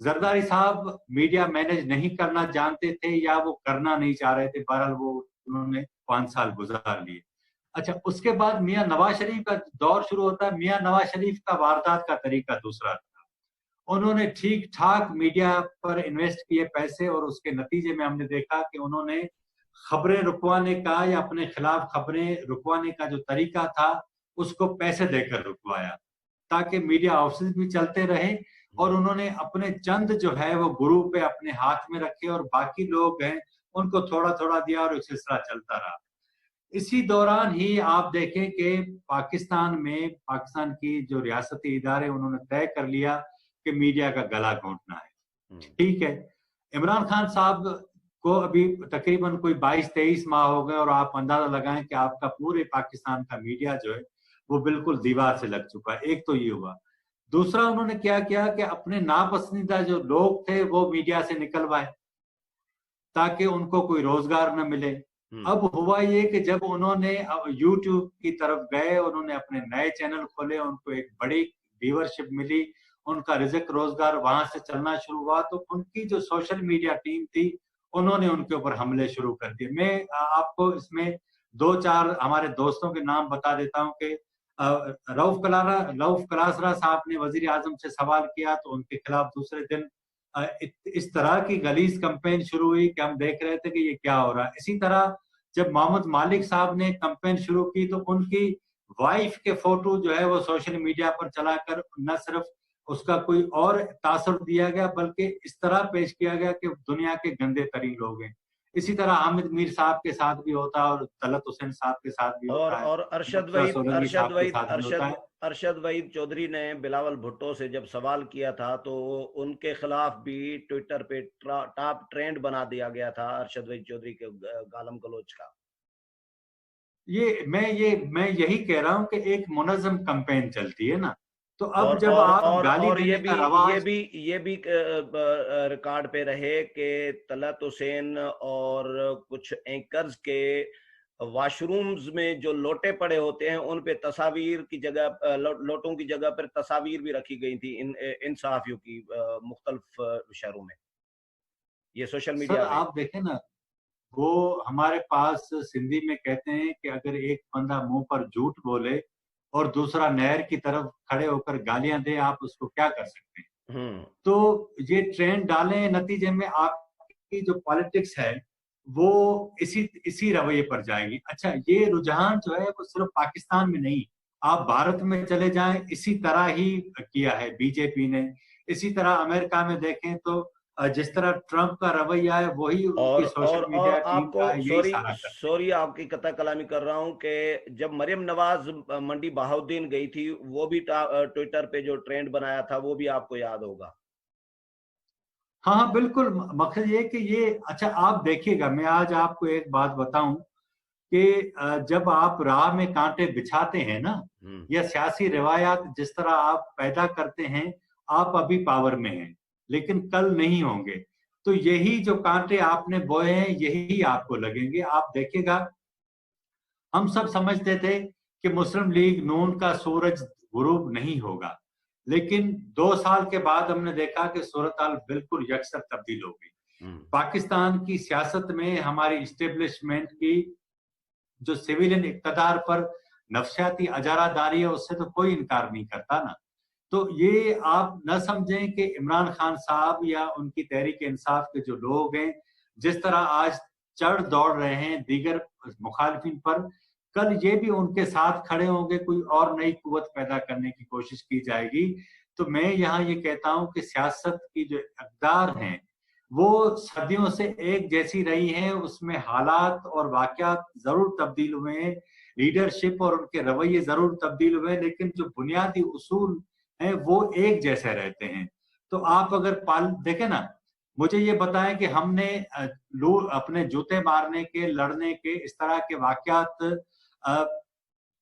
जरदारी साहब media manage नहीं करना जानते थे या वो करना नहीं चाह रहे थे, बहरहाल वो उन्होंने 5 साल गुजार लिए। अच्छा, उसके बाद मियां नवाज शरीफ का दौर शुरू होता है। मियां नवाज शरीफ का वारदात का तरीका दूसरा था। उन्होंने ठीक ठाक मीडिया पर इन्वेस्ट किए पैसे, और उसके नतीजे में हमने देखा कि उन्होंने खबरें रुकवाने का या अपने खिलाफ खबरें रुकवाने का जो तरीका था उसको पैसे देकर रुकवाया, ताकि मीडिया हाउसेस भी चलते रहे, और उन्होंने अपने चंद जो है वो गुरु पे अपने हाथ में रखे और बाकी लोग हैं उनको थोड़ा थोड़ा दिया, और सिलसिला चलता रहा। इसी दौरान ही आप देखें कि पाकिस्तान की जो रियासती इदारे, उन्होंने तय कर लिया कि मीडिया का गला घोंटना है। ठीक है, इमरान खान साहब को अभी तकरीबन कोई 22-23 माह हो गए, और आप अंदाजा लगाएं कि आपका पूरे पाकिस्तान का मीडिया जो है वो बिल्कुल दीवार से लग चुका है। एक तो ये हुआ। दूसरा, उन्होंने क्या किया कि अपने नापसंदीदा जो लोग थे वो मीडिया से निकलवाए ताकि उनको कोई रोजगार न मिले। अब हुआ ये कि जब उन्होंने यूट्यूब की तरफ गए, उन्होंने अपने नए चैनल खोले, उनको एक बड़ी व्यूअरशिप मिली, उनका रिज़्क रोजगार वहां से चलना शुरू हुआ, तो उनकी जो सोशल मीडिया टीम थी उन्होंने उनके ऊपर हमले शुरू कर दिए। मैं आपको इसमें 2-4 हमारे दोस्तों के नाम बता देता हूं कि रऊफ कलासरा साहब ने वजीर आजम से सवाल किया तो उनके खिलाफ दूसरे दिन इस तरह की गलीज कैंपेन शुरू हुई कि हम देख रहे थे कि ये क्या हो रहा है। इसी तरह जब मोहम्मद मालिक साहब ने कैंपेन शुरू की तो उनकी वाइफ के फोटो जो है वो सोशल मीडिया पर चलाकर न सिर्फ उसका कोई और तासर दिया गया, बल्कि इस तरह पेश किया गया कि दुनिया के गंदे तरीन लोग हैं। इसी तरह हामिद मीर साहब के साथ भी होता है, और तलत हुसैन साहब के साथ भी होता है, और अरशद वहीद चौधरी ने बिलावल भुट्टो से जब सवाल किया था तो उनके खिलाफ भी ट्विटर पे टॉप ट्रेंड बना दिया गया था अरशद वहीद चौधरी के गालम गलोच का। मैं यही कह रहा हूं कि एक मुनज़्ज़म कैंपेन चलती है ना, तो अब जब आप गाली देने का रवाज, ये भी रिकॉर्ड पे रहे कि तलत हुसैन और कुछ एंकर्स के वॉशरूम्स में जो लोटे पड़े होते हैं उन पे तस्वीर की जगह, लोटों की जगह पर तस्वीर भी रखी गई थी इन सहाफियों की मुख्तलिफ शहरों में, ये सोशल मीडिया पे। आप देखें ना, वो हमारे पास सिंधी में कहते हैं कि अगर एक बंदा मुंह पर झूठ बोले और दूसरा नहर की तरफ खड़े होकर गालियां दे, आप उसको क्या कर सकते हैं। तो ये ट्रेंड डालें, नतीजे में आपकी जो पॉलिटिक्स है वो इसी रवैये पर जाएगी। अच्छा, ये रुझान जो है वो सिर्फ पाकिस्तान में नहीं, आप भारत में चले जाएं, इसी तरह ही किया है बीजेपी ने। इसी तरह अमेरिका में देखें तो जिस तरह ट्रंप का रवैया है वही उनकी सोशल मीडिया टीम का यही सारा करते हैं। सॉरी आपकी कथा कलामी कर रहा हूं कि जब मरियम नवाज मंडी बहाउद्दीन गई थी वो भी ट्विटर पे जो ट्रेंड बनाया था वो भी आपको याद होगा। हाँ बिल्कुल, मकसद ये कि ये, अच्छा आप देखिएगा, मैं आज आपको एक बात बताऊं कि जब आप राह में कांटे बिछाते हैं ना, या सियासी रिवायात जिस तरह आप पैदा करते हैं, आप अभी पावर में हैं लेकिन कल नहीं होंगे, तो यही जो कांटे आपने बोए हैं यही आपको लगेंगे। आप देखिएगा, हम सब समझते थे कि मुस्लिम लीग नून का सूरज गुरूब नहीं होगा, लेकिन 2 साल के बाद हमने देखा कि सूरत हाल बिल्कुल यकसर तब्दील हो गई। पाकिस्तान की सियासत में हमारी इस्टेब्लिशमेंट की जो सिविलियन इक़्तिदार पर नफसियाती अजारादारी है उससे तो कोई इनकार नहीं करता ना। तो ये आप न समझें कि इमरान खान साहब या उनकी तहरीक इंसाफ के जो लोग हैं जिस तरह आज चढ़ दौड़ रहे हैं दीगर मुखालिफिन पर, कल ये भी उनके साथ खड़े होंगे, कोई और नई कुव्वत पैदा करने की कोशिश की जाएगी। तो मैं यहाँ ये कहता हूं कि सियासत की जो इक़्तिदार हैं वो सदियों से एक जैसी रही हैं, उसमें हालात और वाक़यात जरूर तब्दील हुए हैं, लीडरशिप और उनके रवैये जरूर तब्दील हुए हैं, लेकिन जो बुनियादी उसूल हैं वो एक जैसे रहते हैं। तो आप अगर देखें ना, मुझे ये बताएं कि हमने अपने जूते मारने के, लड़ने के, इस तरह के वाक़यात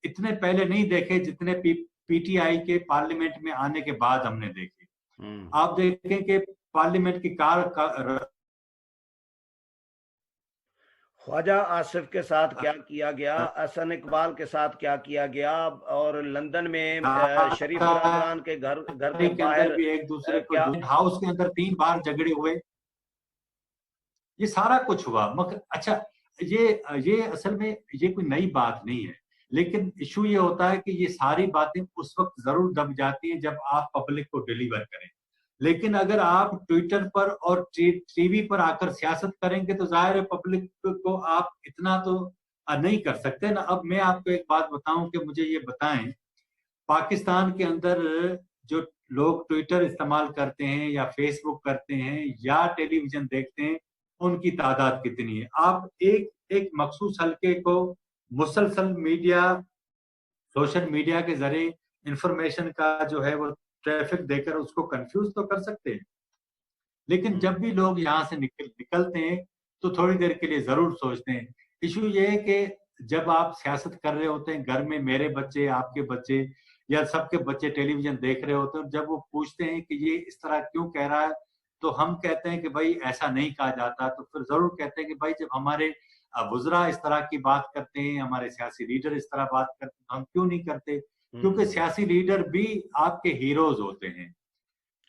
इतने पहले नहीं देखे जितने पीटीआई के पार्लियामेंट में आने के बाद हमने देखे। आप देखें कि पार्लियामेंट की ख्वाजा आसिफ के साथ क्या किया गया, हसन इकबाल के साथ क्या किया गया, और लंदन में शरीफ बिरादरान के घर के बाहर भी एक दूसरे को क्या हाउस के अंदर 3 बार झगड़े हुए, ये सारा कुछ हुआ। मगर अच्छा, ये असल में ये कोई नई बात नहीं है, लेकिन इशू ये होता है कि ये सारी बातें उस वक्त जरूर दब जाती हैं जब आप पब्लिक को डिलीवर करें। लेकिन अगर आप ट्विटर पर और टीवी पर आकर सियासत करेंगे तो जाहिर है पब्लिक को आप इतना तो नहीं कर सकते ना। अब मैं आपको एक बात बताऊं कि मुझे ये बताएं, पाकिस्तान के अंदर जो लोग ट्विटर इस्तेमाल करते हैं या फेसबुक करते हैं या टेलीविजन देखते हैं, उनकी तादाद कितनी है? आप एक एक मखसूस हल्के को मुसलसल मीडिया, सोशल मीडिया के जरिए इंफॉर्मेशन का जो है वो ट्रैफिक देकर उसको कंफ्यूज तो कर सकते हैं, लेकिन जब भी लोग यहाँ से निकलते हैं तो थोड़ी देर के लिए जरूर सोचते हैं। इशू ये है कि जब आप सियासत कर रहे होते हैं, घर में मेरे बच्चे, आपके बच्चे या सबके बच्चे टेलीविजन देख रहे होते हैं, जब वो पूछते हैं कि ये इस तरह क्यों कह रहा है, तो हम कहते हैं कि भाई ऐसा नहीं कहा जाता। तो फिर जरूर कहते हैं कि भाई जब हमारे वुज़रा इस तरह की बात करते हैं, हमारे सियासी लीडर इस तरह बात करते हैं, हम क्यों नहीं करते? क्योंकि सियासी लीडर भी आपके हीरोज होते हैं।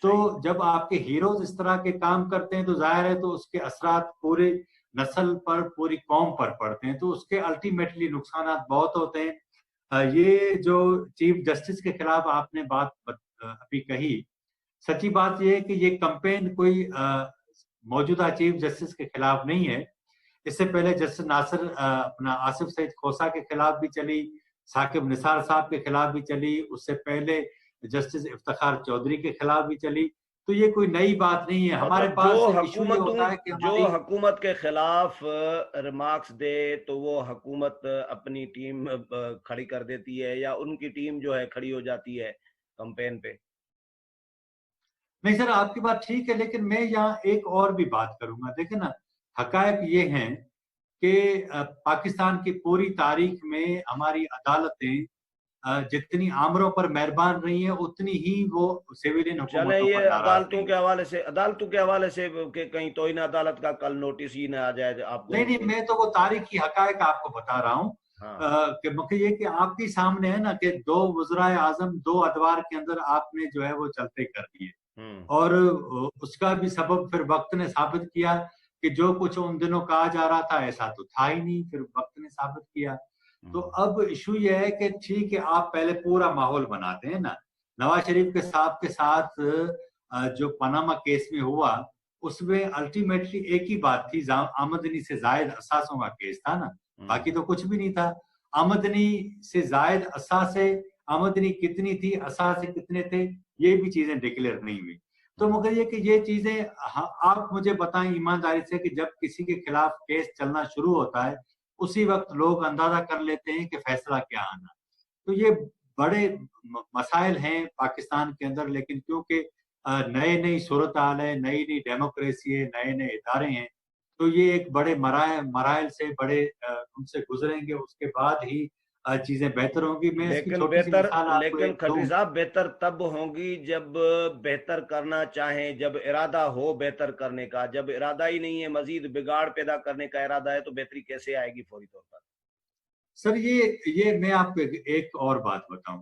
तो जब आपके हीरोज इस तरह के काम करते हैं तो जाहिर है तो उसके असरात पूरे नस्ल पर, पूरी कौम पर पड़ते हैं, तो उसके अल्टीमेटली नुकसान बहुत होते हैं। ये जो चीफ जस्टिस के खिलाफ आपने बात अभी कही, सच्ची बात ये है कि ये कैंपेन कोई मौजूदा चीफ जस्टिस के खिलाफ नहीं है। इससे पहले जस्टिस नासिर अपना आसिफ सईद खोसा के खिलाफ भी चली, साकिब निसार साहब के खिलाफ भी चली, उससे पहले जस्टिस इफ्तिखार चौधरी के खिलाफ भी चली। तो ये कोई नई बात नहीं है। हमारे पास इशू ये होता है कि जो हुकूमत के खिलाफ रिमार्क्स दे तो वो हुकूमत अपनी टीम खड़ी कर देती है या उनकी टीम जो है खड़ी हो जाती है कैंपेन पे। नहीं सर, आपकी बात ठीक है, लेकिन मैं यहाँ एक और भी बात करूंगा। देखिए ना, हकायक ये हैं कि पाकिस्तान की पूरी तारीख में हमारी अदालतें जितनी आमरों पर मेहरबान रही है, उतनी ही वो सिविलियन हुकूमतों पर अदालतों के हवाले से कहीं तौहीन अदालत का कल नोटिस ही ना आ जाए आपको। नहीं, मैं तो वो तारीखी हकायक आपको बता रहा हूँ। कि मुख्य ये कि आपके सामने है ना कि 2 वज़राए आज़म 2 अदवार के अंदर आपने जो है वो चलते कर दिए, और उसका भी सबब फिर वक्त ने साबित किया कि जो कुछ उन दिनों कहा जा रहा था ऐसा तो था ही नहीं, फिर वक्त ने साबित किया। तो अब इशू ये है कि ठीक है, आप पहले पूरा माहौल बनाते हैं ना। नवाज शरीफ के साथ जो पनामा केस में हुआ, उसमें अल्टीमेटली एक ही बात थी, आमदनी से जायद असासों का केस था ना, बाकी तो कुछ भी नहीं था। आमदनी से जायद असासे, आमदनी कितनी थी, असासे कितने थे, ये भी चीजें डिक्लेयर नहीं हुई। तो मगर ये कि ये चीजें आप मुझे बताएं ईमानदारी से कि जब किसी के खिलाफ केस चलना शुरू होता है उसी वक्त लोग अंदाजा कर लेते हैं कि फैसला क्या आना। तो ये बड़े मसाइल हैं पाकिस्तान के अंदर, लेकिन क्योंकि नई सूरत हाल है, नई डेमोक्रेसी है, नए इदारे हैं, तो ये एक बड़े मराइल से बड़े उनसे गुजरेंगे, उसके बाद ही चीजें बेहतर होंगी। मैं लेकिन खत्री साहब बेहतर तब होंगी जब बेहतर करना चाहें, जब इरादा हो बेहतर करने का। जब इरादा ही नहीं है, मजीद बिगाड़ पैदा करने का इरादा है, तो बेहतरी कैसे आएगी फौरी तौर पर? सर ये मैं आपको एक और बात बताऊं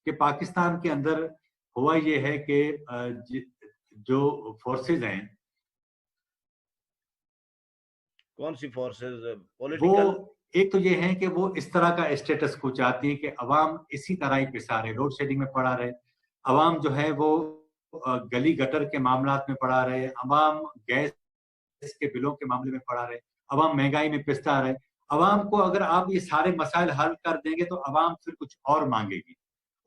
कि पाकिस्तान के अंदर हुआ ये है कि जो फोर्सेज हैं, कौन सी फोर्सेज? पॉलिटिकल? एक तो ये है कि वो इस तरह का स्टेटस को चाहती है कि अवाम इसी तरह ही पिसा रहे, लोड शेडिंग में पड़ा रहे, अवाम जो है वो गली गटर के मामलात में पड़ा रहे, अवाम गैस के बिलों के मामले में पड़ा रहे, अवाम महंगाई में पिसता रहे। अवाम को अगर आप ये सारे मसाइल हल कर देंगे तो अवाम फिर कुछ और मांगेगी,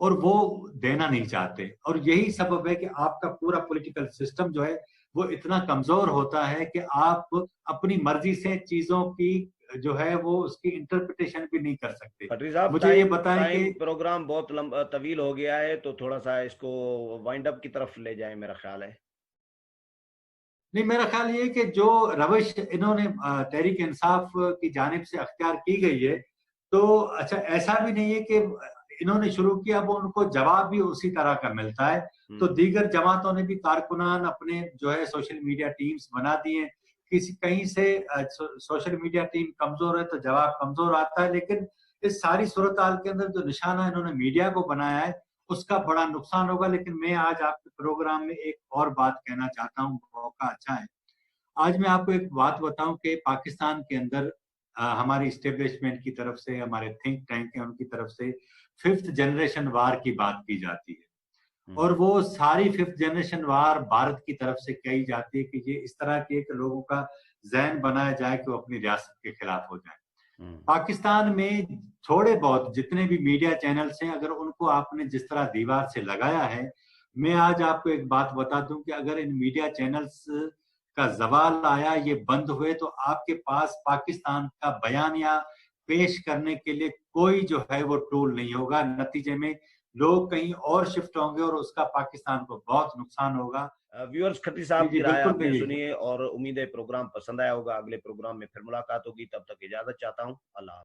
और वो देना नहीं चाहते। और यही सबब है कि आपका पूरा पॉलिटिकल सिस्टम जो है वो इतना कमजोर होता है कि आप अपनी मर्जी से चीजों की जो है वो उसकी इंटरप्रिटेशन भी नहीं कर सकते। मुझे ये बताएं कि प्रोग्राम बहुत तवील हो गया है, तो थोड़ा सा इसको वाइंड अप की तरफ ले जाएं, मेरा ख्याल है। नहीं, मेरा ख्याल ये कि जो रविश इन्होंने तहरीक इंसाफ की जानिब से अख्तियार की गई है, तो अच्छा ऐसा भी नहीं है कि इन्होंने शुरू किया वो उनको जवाब भी उसी तरह का मिलता है। तो दीगर जमातों ने भी कारकुनान अपने जो है सोशल मीडिया टीम्स बना दिए किसी कहीं से सोशल मीडिया टीम कमजोर है तो जवाब कमजोर आता है, लेकिन इस सारी सूरत हाल के अंदर जो निशाना इन्होंने मीडिया को बनाया है उसका बड़ा नुकसान होगा। लेकिन मैं आज आपके प्रोग्राम में एक और बात कहना चाहता हूँ, मौका अच्छा है। आज मैं आपको एक बात बताऊं कि पाकिस्तान के अंदर हमारी इस्टेब्लिशमेंट की तरफ से, हमारे थिंक टैंक है उनकी तरफ से 5th जनरेशन वार की बात की जाती है, और वो सारी 5th जनरेशन वार भारत की तरफ से कही जाती है कि ये इस तरह के लोगों का जहन बनाया जाए कि वो अपनी रियासत के खिलाफ हो जाए। पाकिस्तान में थोड़े बहुत जितने भी मीडिया चैनल्स हैं, अगर उनको आपने जिस तरह दीवार से लगाया है, मैं आज आपको एक बात बता दूं कि अगर इन मीडिया चैनल्स का जवाल आया, ये बंद हुए, तो आपके पास पाकिस्तान का बयानिया पेश करने के लिए कोई जो है वो टूल नहीं होगा। नतीजे में लोग कहीं और शिफ्ट होंगे और उसका पाकिस्तान को बहुत नुकसान होगा। व्यूअर्स, खत्री साहब की राय बिल्कुल आपने कहिए। सुनी और उम्मीद है प्रोग्राम पसंद आया होगा। अगले प्रोग्राम में फिर मुलाकात होगी, तब तक इजाजत चाहता हूँ। अल्लाह।